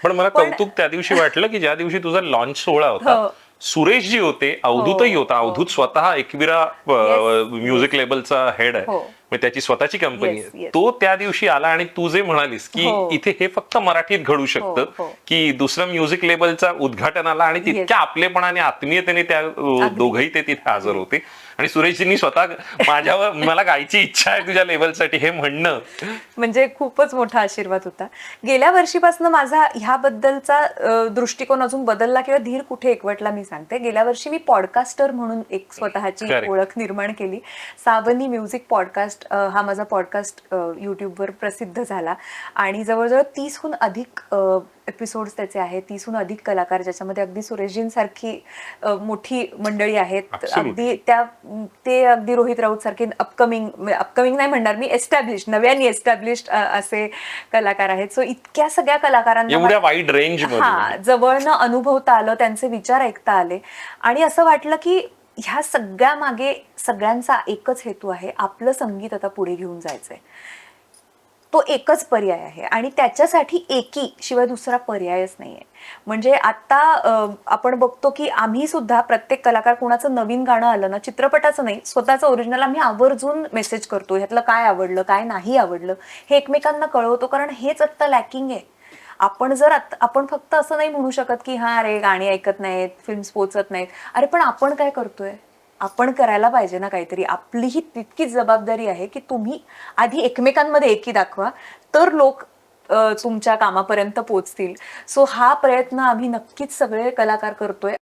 पण मला कौतुक त्या दिवशी वाटलं की ज्या दिवशी तुझा लॉन्च सोहळा होता, सुरेश जी होते, अवधूतही होता. अवधूत स्वतः एकविरा म्युझिक लेबलचा हेड आहे, म्हणजे त्याची स्वतःची कंपनी आहे. तो त्या दिवशी आला आणि तू जे म्हणालीस की इथे हे फक्त मराठीत घडू शकतं, की दुसरं म्युझिक लेबलचा उद्घाटनाला आणि तितक्या आपलेपणाने आत्मीयतेने त्या दोघंही ते तिथे हजर होते. आणि सुरेशजींनी स्वतः माझ्यावर मला गायची इच्छा आहे तुझ्या लेवलसाठी हे म्हणणं म्हणजे खूपच मोठा आशीर्वाद होता. गेल्या वर्षीपासून माझा ह्याबद्दलचा दृष्टिकोन अजून बदलला किंवा धीर कुठे एकवटला मी सांगते. गेल्या वर्षी मी पॉडकास्टर म्हणून एक स्वतःची ओळख निर्माण केली. सावनी म्युझिक पॉडकास्ट हा माझा पॉडकास्ट युट्यूबवर प्रसिद्ध झाला आणि जवळजवळ 30हून अधिक एपिसोड्स त्याचे आहेत, 30हून अधिक कलाकार, ज्याच्यामध्ये अगदी सुरेशजींसारखी मोठी मंडळी आहेत, अगदी ते अगदी रोहित राऊत सारखे अपकमिंग नाही म्हणणार मी, एस्टॅब्लिश्ड, नव्याने एस्टॅब्लिश्ड असे कलाकार आहेत. सो इतक्या सगळ्या कलाकारांना वाईड रेंज जवळनं अनुभवता आलं, त्यांचे विचार ऐकता आले आणि असं वाटलं की ह्या सगळ्या मागे सगळ्यांचा एकच हेतू आहे, आपलं संगीत आता पुढे घेऊन जायचंय. तो एकच पर्याय आहे आणि त्याच्यासाठी एकी शिवाय दुसरा पर्यायच नाहीये. म्हणजे आता आपण बघतो की आम्ही सुद्धा प्रत्येक कलाकार, कोणाचं नवीन गाणं आलं ना, चित्रपटाचं नाही, स्वतःचं ओरिजिनल आम्ही आवर्जून मेसेज करतो, ह्यातलं काय आवडलं काय नाही आवडलं हे एकमेकांना कळवतो, कारण हेच आता लॅकिंग आहे. आपण फक्त असं नाही म्हणू शकत की हा अरे गाणी ऐकत नाहीत, फिल्म्स पोचत नाहीत. अरे पण आपण काय करतोय? आपण करायला पाहिजे ना काहीतरी. आपलीही तितकीच जबाबदारी आहे की तुम्ही आधी एकमेकांमध्ये एकी दाखवा, तर लोक तुमच्या कामापर्यंत पोचतील. सो हा प्रयत्न आम्ही नक्कीच सगळे कलाकार करतोय